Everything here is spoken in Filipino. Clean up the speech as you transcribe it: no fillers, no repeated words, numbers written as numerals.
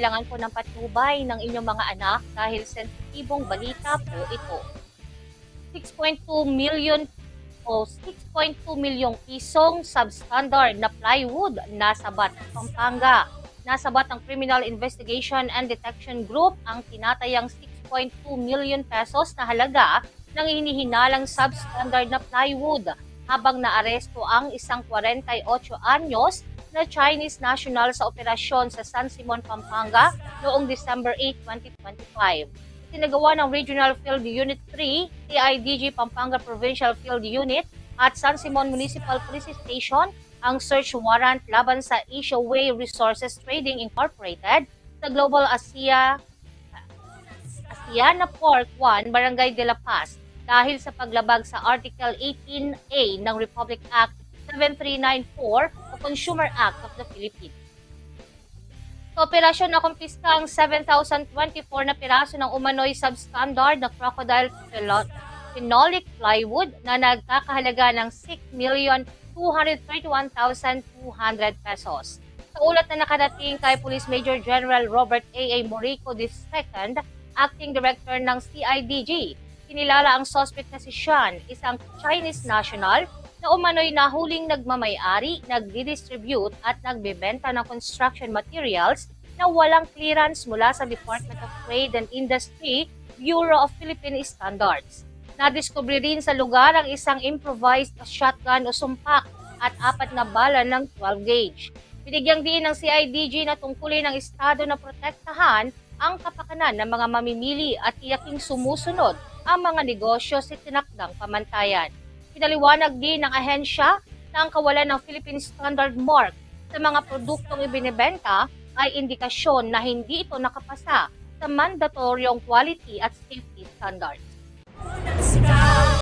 kailangan po ng patnubay ng inyong mga anak dahil sensitibong balita po ito. 6.2 million o 6.2 milyong pisong substandard na plywood nasabat sa Pampanga. Nasabat ng Criminal Investigation and Detection Group ang tinatayang 6.2 million pesos na halaga ng hinihinalang substandard na plywood habang naaresto ang isang 48 anyos na Chinese national sa operasyon sa San Simon, Pampanga noong December 8, 2025. Tinagawa ng Regional Field Unit 3, CIDG Pampanga Provincial Field Unit at San Simon Municipal Police Station ang search warrant laban sa Asia Way Resources Trading Incorporated sa Global Asiana Pork 1, Barangay de la Paz dahil sa paglabag sa Article 18A ng Republic Act 7394 o Consumer Act of the Philippines. Sa operasyon na kumpiska ang 7,024 na piraso ng umano'y substandard na crocodile phenolic plywood na nagkakahalaga ng 6,231,200 pesos. Sa ulat na nakadating kay Police Major General Robert A. Morico II, Acting Director ng CIDG, kinilala ang suspect na si Sean, isang Chinese national na umano'y nahuling nagmamay-ari, nagdi-distribute at nagbebenta ng construction materials na walang clearance mula sa Department of Trade and Industry, Bureau of Philippine Standards. Nadiskubre rin sa lugar ang isang improvised shotgun o sumpak at 4 na bala ng 12 gauge. Binigyang din ng CIDG na tungkulin ng Estado na protektahan ang kapakanan ng mga mamimili at tiyaking sumusunod ang mga negosyo sa tinakdang pamantayan. Pinaliwanag din ng ahensya na ang kawalan ng Philippine Standard Mark sa mga produktong ibinebenta ay indikasyon na hindi ito nakapasa sa mandatoryong quality at safety standards.